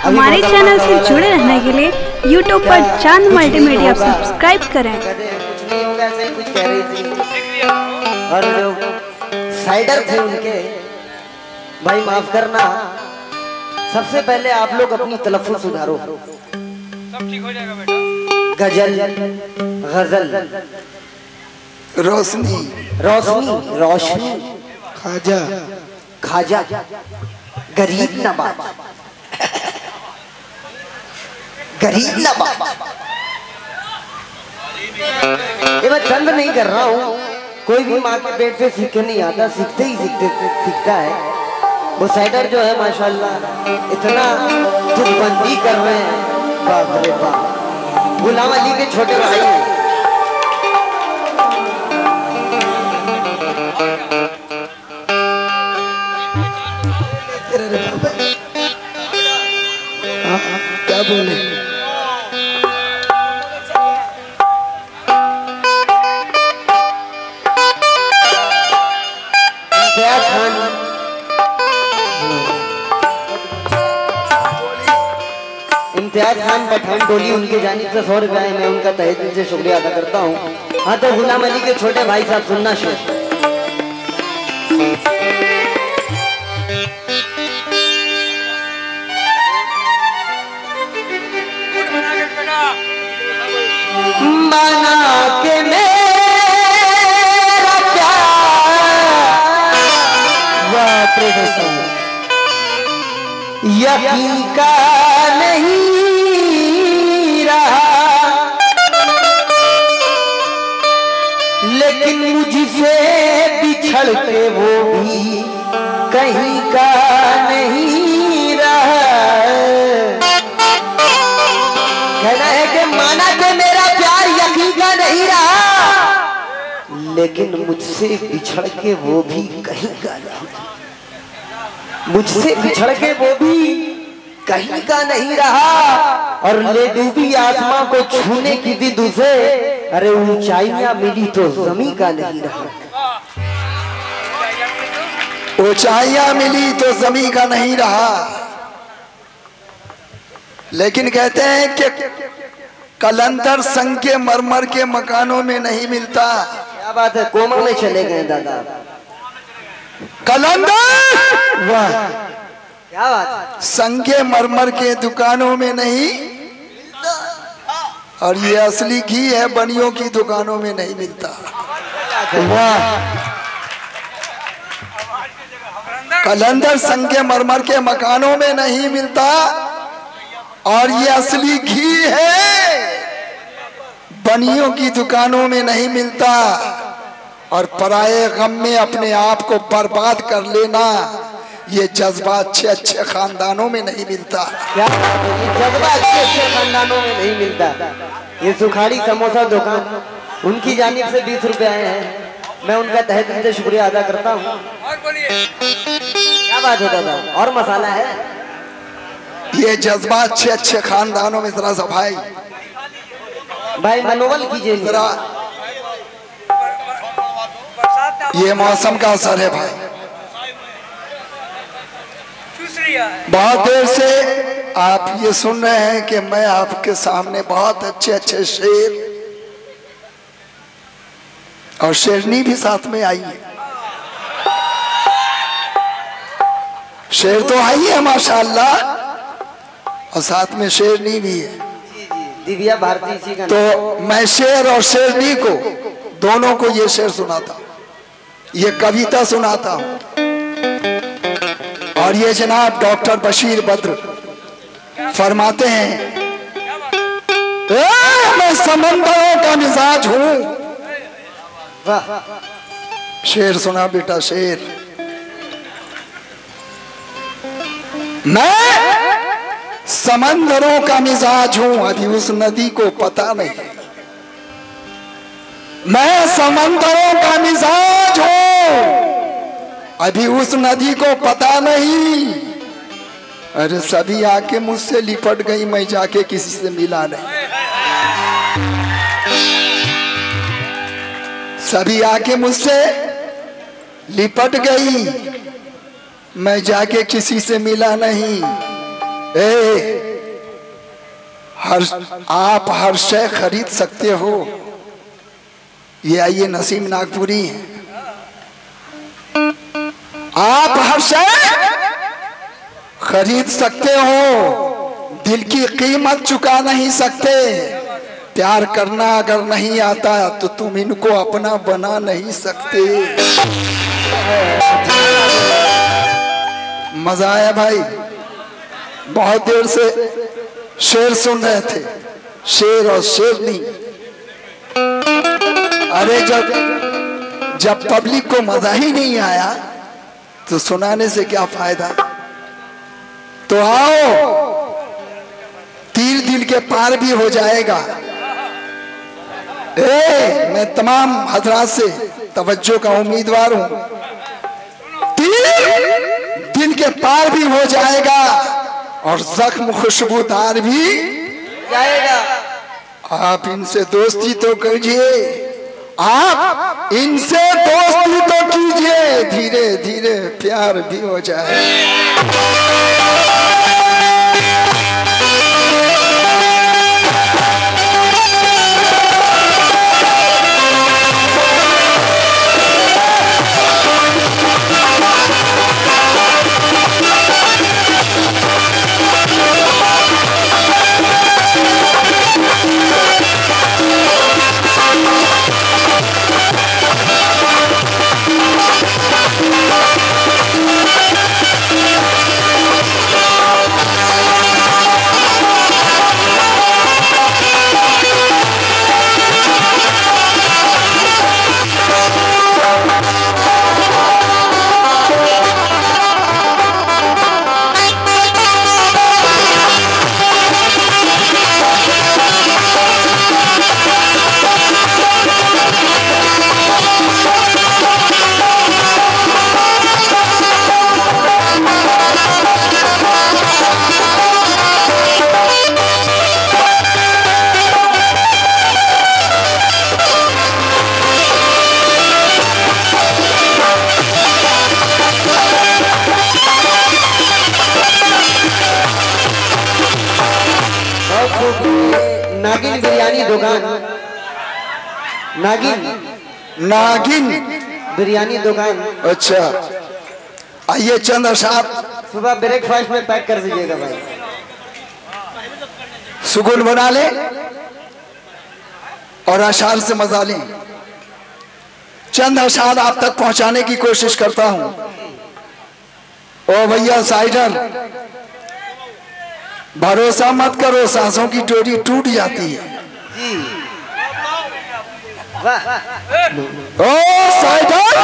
हमारे चैनल से जुड़े रहने के लिए YouTube पर चांद मल्टीमीडिया सब्सक्राइब करें। कुछ नहीं होगा, ऐसे ही कुछ कह रही थी। और जो साइडर थे उनके भाई माफ करना, सबसे पहले आप लोग अपनी तलफ़्फ़ुज़ सुधारो। सब ठीक हो जाएगा बेटा। गजल, गजल, रोशनी, रोशनी, रोशनी, खाजा, खाजा, गरीब नवाज, गरीब नवाज। ये मैं तंग नहीं कर रहा हूँ, कोई भी माँ के पेट से सीख के नहीं आता, सीखते ही सीखता है। वो साइडर जो है माशाल्लाह इतना तुकबंदी कर रहे हैं, बाप रे बाप। गुलाम अली के छोटे भाई हैं। क्या बोले? इम्तियाज खान पठान टोली उनकी जानिब से 100 रुपया है, मैं उनका तहे दिल से शुक्रिया अदा करता हूँ। हाँ तो गुलाम अली के छोटे भाई साहब सुनना शेर। माना के मेरा प्यार यकीन का नहीं रहा, लेकिन मुझसे बिछड़ के वो भी कहीं का नहीं रहा। कहना है कि माना कि मेरा प्यार यकीन का नहीं रहा, लेकिन मुझसे बिछड़ के वो भी कहीं का नहीं, मुझसे बिछड़ के वो भी कहीं का नहीं रहा। और ले डूबी आसमां को छूने की जिद उसे, अरे ऊंचाइयां मिली तो जमीन का नहीं रहा। ऊंचाइयां मिली तो जमीन का नहीं रहा, लेकिन कहते हैं कि कलंदर संग के मरमर के मकानों में नहीं मिलता। क्या बात है, कोमा में चले गए दादा। कलंदर वाह क्या बात है, संगे मरमर के दुकानों में नहीं, और ये असली घी है बनियों की दुकानों में नहीं मिलता। वाह। कलंदर संगे मरमर के मकानों में नहीं मिलता, और ये असली घी है बनियों की दुकानों में नहीं मिलता। और पराये गम में अपने आप को बर्बाद कर लेना, ये जज्बा अच्छे अच्छे खानदानों में नहीं मिलता। क्या ये जज्बा अच्छे खानदानों में नहीं मिलता। ये सुखाड़ी समोसा दुकान उनकी जानिब से 20 रुपए आए हैं, मैं उनका तहे दिल से शुक्रिया अदा करता हूँ। और बोलिए क्या बात है दादा, और मसाला है। ये जज्बा अच्छे अच्छे खानदानों में, जरा सा भाई मनोबल कीजिए जरा, ये मौसम का असर है भाई। बहुत देर से आप ये सुन रहे हैं कि मैं आपके सामने बहुत अच्छे अच्छे शेर और शेरनी भी साथ में आई है। शेर तो आई है माशाअल्लाह, और साथ में शेरनी भी है। दिव्या भारती जी का तो मैं शेर और शेरनी को दोनों को ये शेर सुनाता, ये कविता सुनाता हूँ। और ये जनाब डॉक्टर बशीर बद्र फरमाते हैं, मैं समंदरों का मिजाज हूँ। शेर सुना बेटा, शेर। मैं समंदरों का मिजाज हूँ, अभी उस नदी को पता नहीं। मैं समंदरों का मिजाज हूँ, अभी उस नदी को पता नहीं। अरे सभी आके मुझसे लिपट गई, मैं जाके किसी से मिला नहीं। सभी आके मुझसे लिपट गई, मैं जाके किसी से मिला नहीं। आप हर शय खरीद सकते हो। ये आइए नसीम नागपुरी हैं। आप हर शय खरीद सकते हो, दिल की कीमत चुका नहीं सकते। प्यार करना अगर नहीं आता तो तुम इनको अपना बना नहीं सकते। मजा आया भाई, बहुत देर से शेर सुन रहे थे, शेर और शेरनी। अरे जब पब्लिक को मजा ही नहीं आया तो सुनाने से क्या फायदा। तो आओ, तीर दिल के पार भी हो जाएगा। मैं तमाम हजरात से तवज्जो का उम्मीदवार हूं। तीर दिल के पार भी हो जाएगा और जख्म खुशबूदार भी जाएगा। आप इनसे दोस्ती तो कीजिए, आप इनसे दोस्ती तो कीजिए, धीरे धीरे प्यार भी हो जाए। नागिन बिरयानी दुकान, नागिन बिरयानी दुकान। अच्छा, आइए चंद अशार सुबह ब्रेकफास्ट में पैक कर दीजिएगा भाई। सुगुन बना ले और अशार से मजा लें। चंद अशार आप तक पहुंचाने की कोशिश करता हूं। ओ भैया साइडर, भरोसा मत करो, सांसों की डोरी टूट जाती है। ओ साइडर,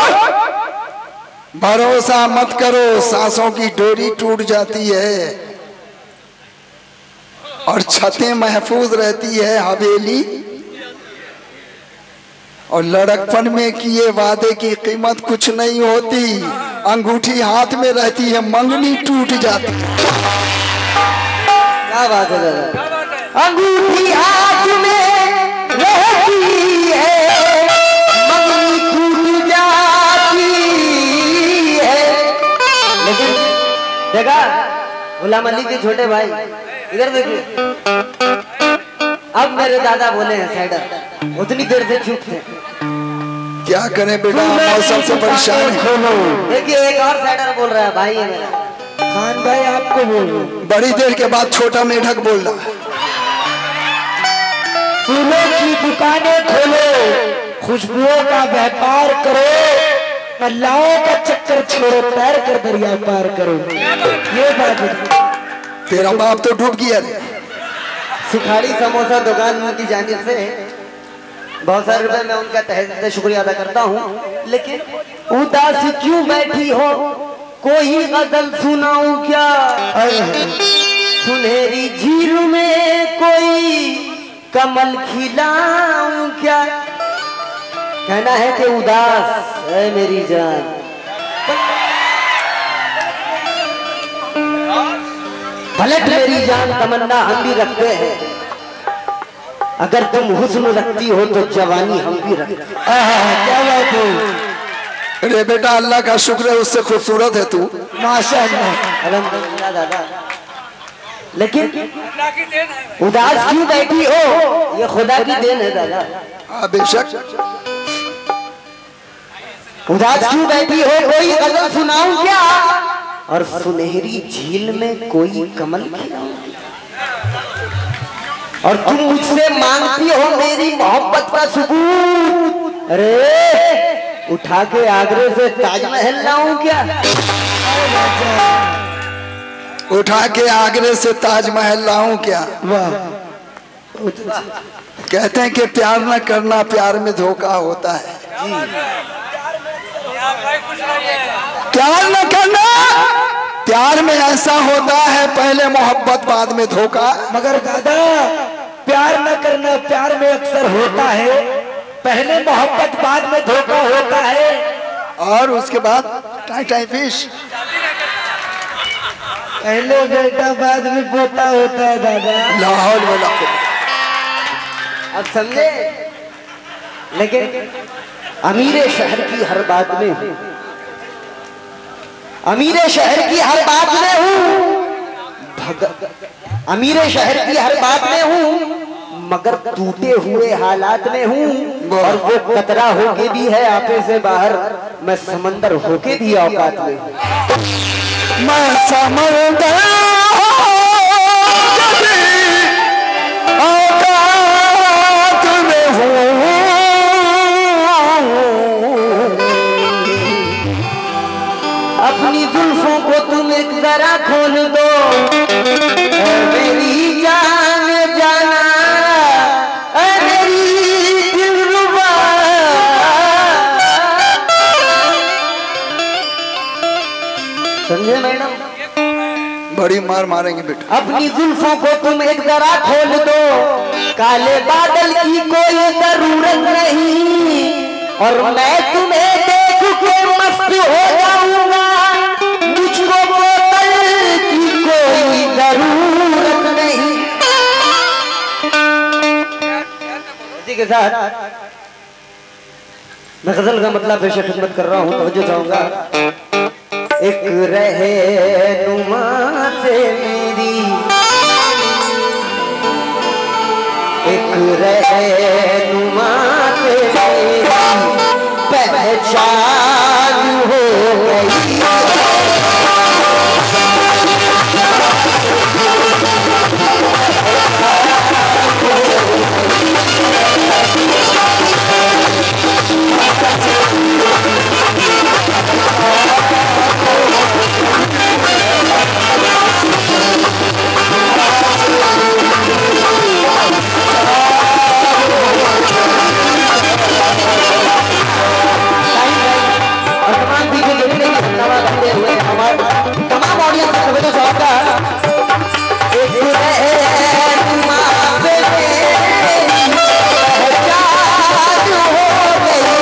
भरोसा मत करो, सांसों की डोरी टूट जाती है और छतें महफूज रहती है हवेली। और लड़कपन में किए वादे की कीमत कुछ नहीं होती, अंगूठी हाथ में रहती है, मंगनी टूट जाती है। क्या बात है दादा, अंगूठी हाथ में रहती है, मंगनी टूट जाती है। लेकिन देखा गुलाम अली के छोटे भाई, इधर देखिए, अब मेरे दादा बोले हैं साइडर, उतनी देर से चुप थे। क्या करें बेटा, मौसम से परेशान है। देखिए एक और साइडर बोल रहा है, भाई है मेरा खान भाई, आपको बोल रहा हूं। बड़ी देर के बाद छोटा मेढक बोल रहा, फूलों की दुकानें खोलो, खुशबुओं का व्यापार करो, मल्लाओं का चक्कर छोड़ो, तैर कर दरिया पार करो। ये बात है। तेरा बाप तो डूब गया रे। सुखाड़ी समोसा दुकान की जानिब से बहुत सारे रुपए मैं उनका तहे दिल से शुक्रिया अदा करता हूँ। लेकिन उदास क्यों बैठी हो, कोई गजल सुनाऊं क्या, सुनहरी झील में कोई कमल खिलाऊं क्या। कहना है कि उदास है मेरी जान, पलट मेरी जान, तमन्ना हम भी रखते हैं, अगर तुम हुस्न रखती हो तो जवानी हम भी रखते हैं। क्या बात है। अरे बेटा अल्लाह का शुक्र है, उससे खूबसूरत है तू। माशाअल्लाह। अल्हम्दुलिल्लाह दादा। लेकिन अल्लाह की देन है। उदास क्यों बैठी हो? ये खुदा की देन है दादा। हाँ बेशक। उदास क्यों बैठी हो? कोई गजल सुनाऊं क्या? और सुनहरी झील में कोई कमल खिलाऊं? और तुम मुझसे मांगती हो मेरी मोहब्बत का सबूत। अरे उठा के आगरे से ताजमहल लाऊं क्या? उठा के आगरे से ताजमहल लाऊं क्या? वाह। कहते हैं कि प्यार न करना प्यार में धोखा होता है। भाई कुछ नहीं है। प्यार न करना प्यार में ऐसा होता है, पहले मोहब्बत बाद में धोखा। मगर दादा प्यार न करना प्यार में अक्सर होता है, पहले मोहब्बत बाद में धोखा होता है। और उसके बाद टाई टाई फिश। पहले बेटा बाद में पोता होता है दादा। लाहौल वाला अब समझे? लेकिन अमीरे शहर की हर बात में हूँ, अमीरे शहर की हर बात में हूँ, अमीरे शहर की हर बात में हूँ, मगर टूटे हुए हालात में हूँ। और वो कतरा होके भी है आपे से बाहर, मैं समंदर होके भी औकात में हूँ। मैं समंदर औकात में हूँ। अपनी जुल्फों को तुम एक जरा खोल दो, मेरी जान जाना, मेरी दिलरुबा। समझे मैडम? बड़ी मार मारेंगे बेटा। अपनी जुल्फों को तुम एक जरा खोल दो, काले बादल की कोई जरूरत नहीं, और मैं तुम्हें देख के मस्त हो जाऊंगा, मुझको बोतल की कोई जरूरत नहीं। इसी के साथ मैं गजल का मतलब पेश खिदमत कर रहा हूँ, तवज्जो चाहूंगा। एक रहनुमा से मेरी, एक रहनुमा से मेरी पहचान हो गई। तमाम ऑडियंस का तवज्जो चाहूंगा। एक रहनुमा से मेरी पहचान हो गई।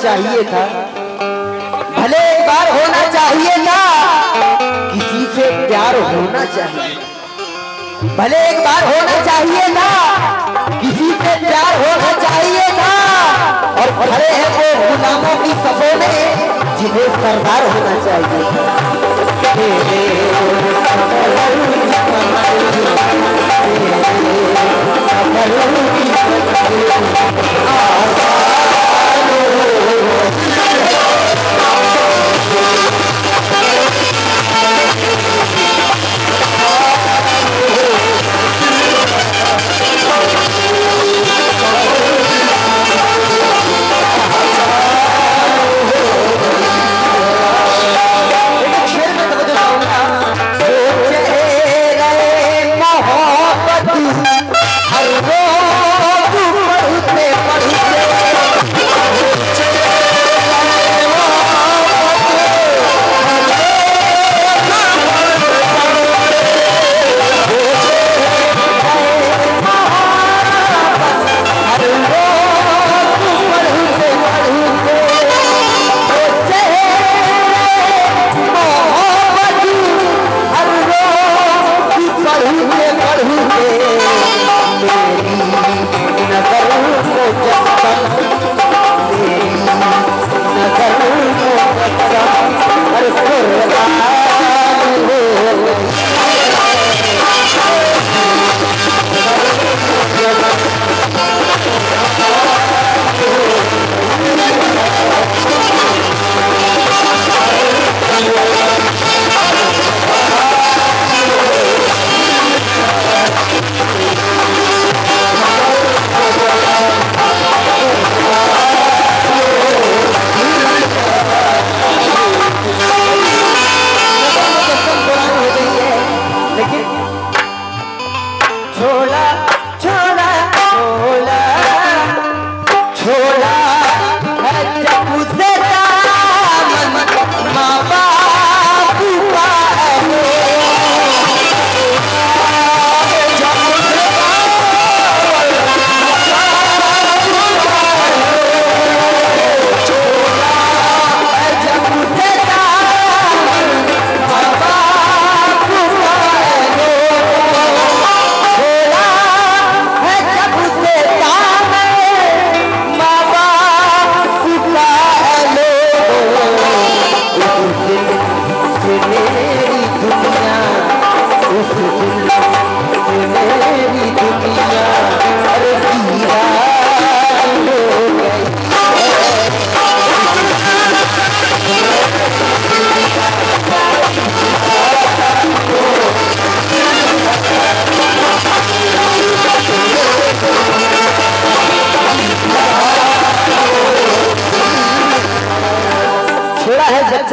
चाहिए था, भले एक बार होना चाहिए था, किसी से प्यार होना चाहिए, भले एक बार होना चाहिए था, किसी से प्यार होना चाहिए था। और खड़े हैं वो गुलामों की सफों में जिन्हें सरदार होना चाहिए था।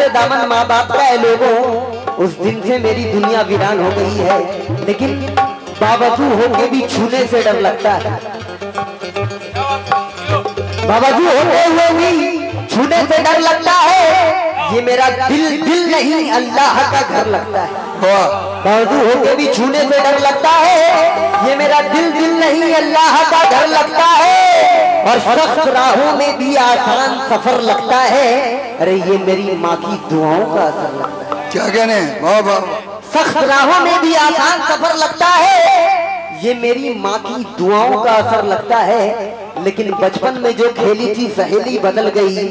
दामन माँ बाप का है लोगों, उस दिन से मेरी दुनिया वीरान हो गई है। लेकिन बावजूद होके भी छूने से डर लगता है, बावजूद होते हुए भी छूने से डर लगता है। ये मेरा दिल नहीं अल्लाह का घर लगता है। बावजूद होके भी छूने से डर लगता है। ये मेरा दिल नहीं अल्लाह का घर लगता है। और सख्त राहों में भी आसान सफर लगता है। अरे ये मेरी माँ की दुआओं का असर लगता है। क्या कहने वाह वाह। सख्त राहों में भी आसान सफर लगता है। ये मेरी माँ की दुआओं का असर लगता है। लेकिन बचपन में जो खेली थी सहेली बदल गई,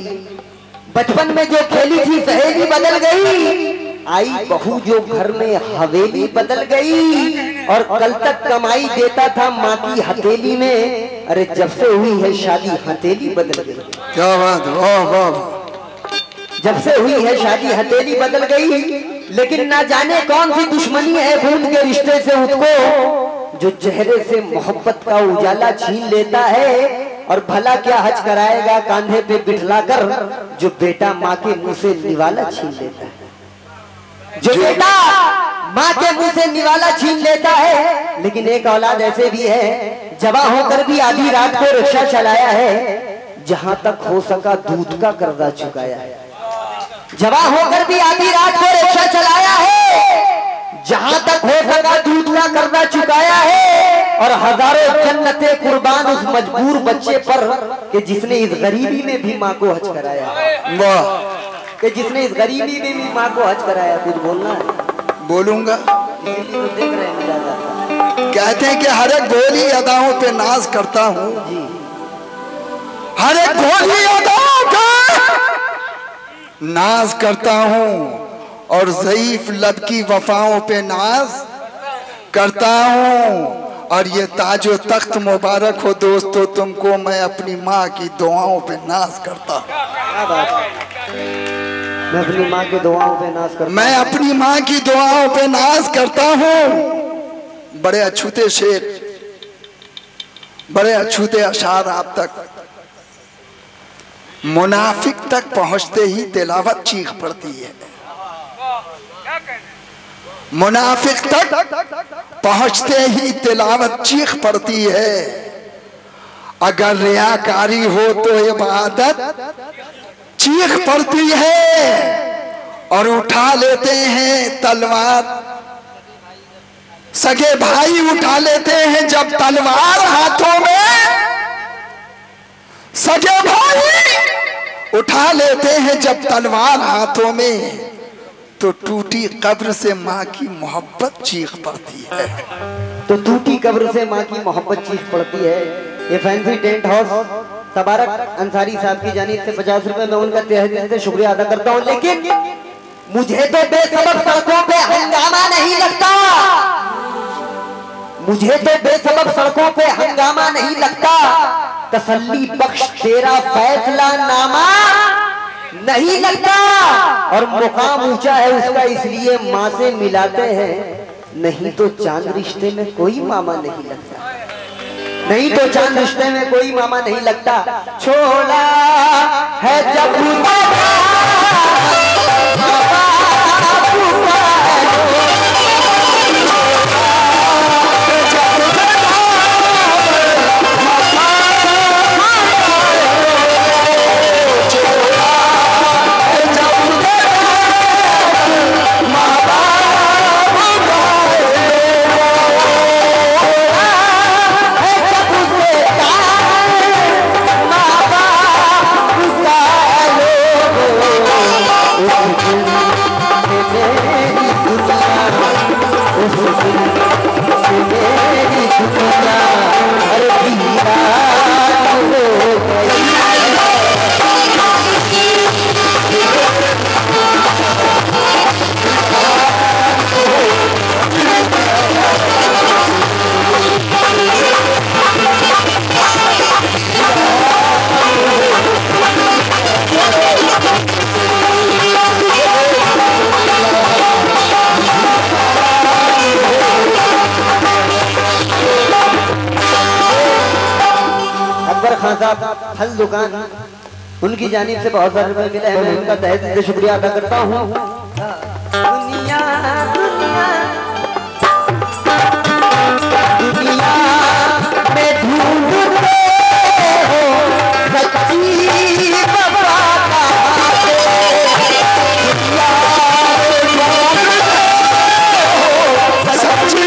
बचपन में जो खेली थी सहेली बदल गई। आई बहू जो घर में हवेली बदल गई। और कल तक कमाई देता था माँ की हथेली में। अरे जब से हुई है शादी हथेली बदल गई। क्या बात, वाह वाह। जब से हुई है शादी हथेली बदल गई। लेकिन ना जाने कौन सी दुश्मनी है खून के रिश्ते से उसको, जो चेहरे से मोहब्बत का उजाला छीन लेता है। और भला क्या हज कराएगा कांधे पे बिठलाकर, जो बेटा माँ के मुंह से निवाला छीन लेता है। जो बेटा माँ के मुंह से निवाला छीन लेता है। लेकिन एक औलाद ऐसे भी है, जवां होकर भी आधी रात को रिक्शा चलाया है। जहां तक हो सका दूध का कर्जा चुकाया है। जवां होकर भी आधी रात को रिक्शा चलाया है। जहां तक हो सका दूध का कर्जा चुकाया है। और हजारों जन्नतें कुर्बान उस मजबूर बच्चे पर कि जिसने इस गरीबी में भी माँ को हज कराया। वाह, कि जिसने इस गरीबी में भी माँ को हज कराया। कुछ बोलना है? बोलूंगा। इसीलिए तो देख रहे हैं ज्यादा। कहते हैं कि हर एक भोली अदाओं पे नाज करता हूँ, हर एक भोली अदाओं पे नाज करता हूँ। और ज़ईफ लब की वफाओं पे नाज करता हूँ। और ये ताजो तख्त मुबारक हो दोस्तों तुमको, मैं अपनी माँ की दुआओं पे नाज करता हूँ। क्या बात है, मैं अपनी माँ की दुआओं पे नाज करता मैं अपनी माँ की दुआओं पे नाज करता हूँ। बड़े अछूते शेर, बड़े अछूते अशार आप तक। मुनाफिक तक पहुंचते ही तिलावत चीख पड़ती है। मुनाफिक तक पहुंचते ही तिलावत चीख पड़ती है। अगर रियाकारी हो तो इबादत चीख पड़ती है। और उठा लेते हैं तलवार, सगे भाई उठा लेते हैं जब तलवार हाथों में। सगे भाई उठा लेते हैं जब तलवार हाथों में, तो टूटी कब्र से माँ की मोहब्बत चीख पड़ती है। तो टूटी कब्र से माँ की मोहब्बत चीख पड़ती है। ये फैंसी टेंट हाउस तबारक अंसारी साहब की जानिब से 50 रुपए में उनका तहे दिल से शुक्रिया अदा करता हूँ। लेकिन मुझे तो बेसबब सड़कों पे हंगामा नहीं लगता, मुझे तो बेसबब सड़कों पे हंगामा नहीं लगता। तसल्ली बख्श तेरा फैसला नामा नहीं लगता। और मुकाम ऊंचा है उसका इसलिए माँ से मिलाते हैं, नहीं तो चांद रिश्ते में कोई मामा नहीं लगता, नहीं तो चांद रिश्ते में कोई मामा नहीं लगता। छोड़ा है जब खान साहब फल दुकान, उनकी जानिब से बहुत सारे रुपए मिले हैं, मैं उनका तहे दिल से शुक्रिया अदा करता हूँ। दुनिया दुनिया दुनिया में ढूंढते हो सच्ची वफा कहाँ से, दुनिया में सच्ची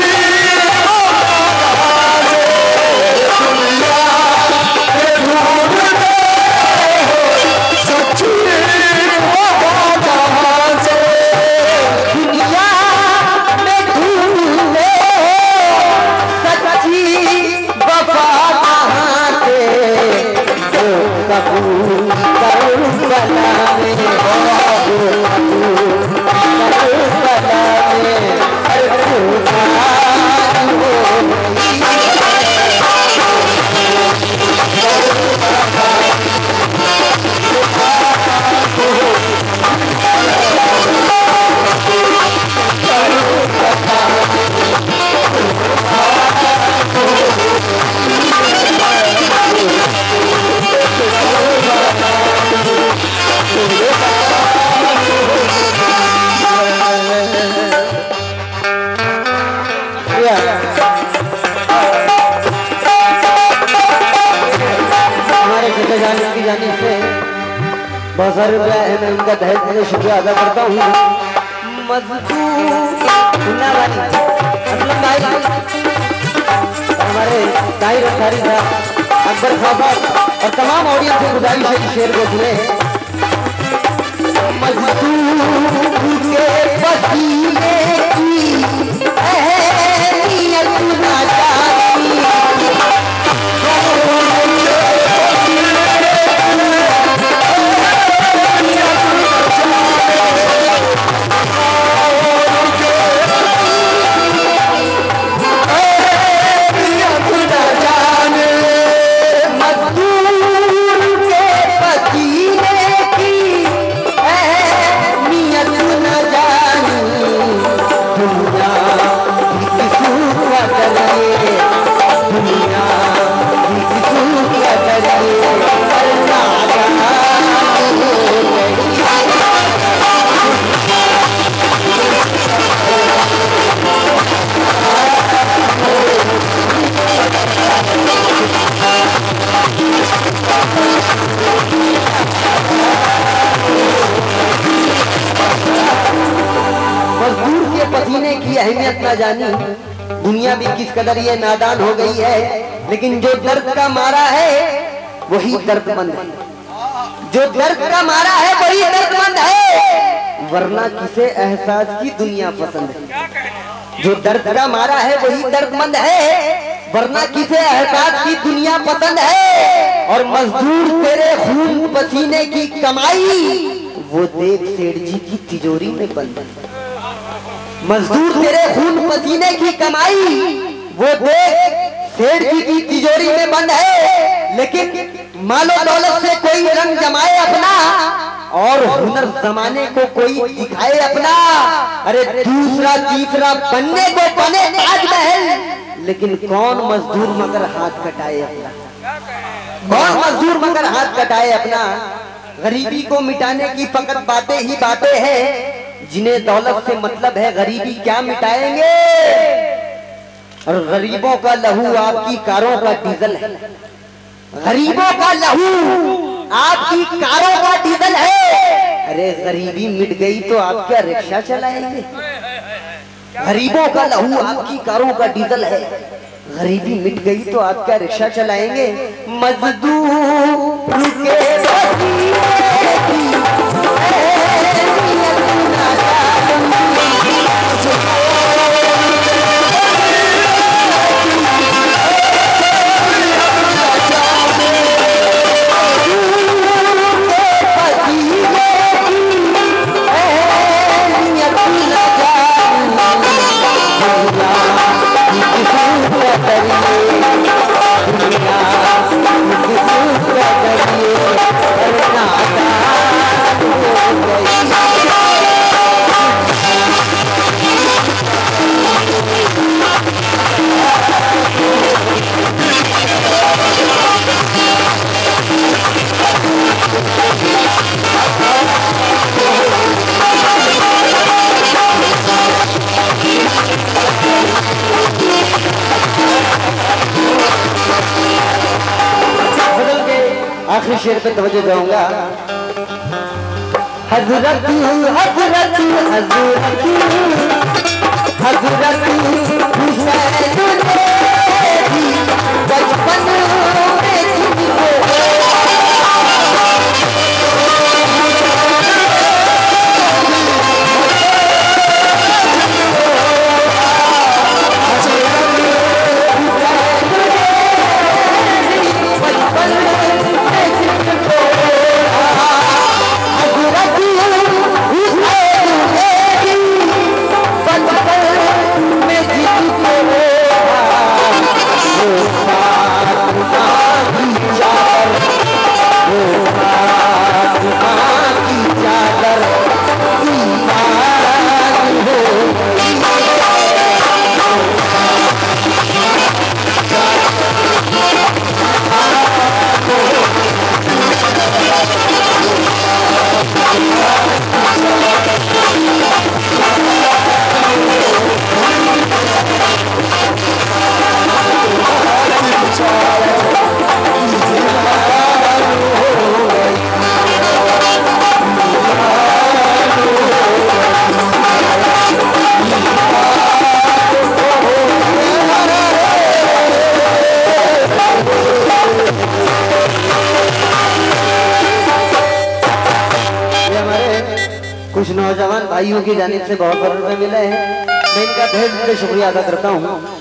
बहुत सारे रुपया है, मैं उनका तहे दिल से शुक्रिया अदा करता हूँ। मजदूर असलम भाई, हमारे दाहिर अंसारी साहब, अकबर साहब और तमाम ऑडियंस से गुजारिश है कि शेर को सुने। मजदूर के पसीने की अहमियत ना जानी, अहमियत ना जानी, दुनिया भी किस कदर ये नादान हो गई है। लेकिन जो दर्द का मारा है वही दर्दमंद है, जो दर्द का मारा है वही दर्दमंद है, वरना किसे एहसास की दुनिया पसंद है। जो दर्द का मारा है वही दर्दमंद है, वरना किसे एहसास की दुनिया पसंद है। और मजदूर तेरे खून पसीने की कमाई वो देख सेठ जी की तिजोरी में बंद है। मजदूर तेरे खून पसीने की कमाई वो देख सेठ जी की तिजोरी में बंद है। लेकिन मालो दौलत से कोई रंग जमाए अपना और हुनर जमाने को कोई दिखाए अपना। अरे दूसरा तीसरा बनने को बने ताजमहल, लेकिन कौन मजदूर मगर हाथ कटाए अपना, कौन मजदूर मगर हाथ कटाए अपना। गरीबी को मिटाने की फकत बातें ही बातें हैं, जिन्हें दौलत से मतलब है गरीबी क्या मिटाएंगे। और गरीबों का लहू आपकी कारों का डीजल है, गरीबों का लहू आपकी कारों का डीजल है। अरे गरीबी मिट गई तो आप क्या रिक्शा चलाएंगे। गरीबों का लहू आपकी कारों का डीजल है, गरीबी मिट गई तो आप क्या रिक्शा चलाएंगे। मजदूर के आखिरी शेर पे तवज्जो दूंगा। हजरत हजरत हजरत हजरत हुसैन ने बचपन में तुझको कुछ नौजवान भाइयों की जानिब से बहुत सारे रुपए मिले हैं। मैं इनका ढेर शुक्रिया अदा करता हूँ।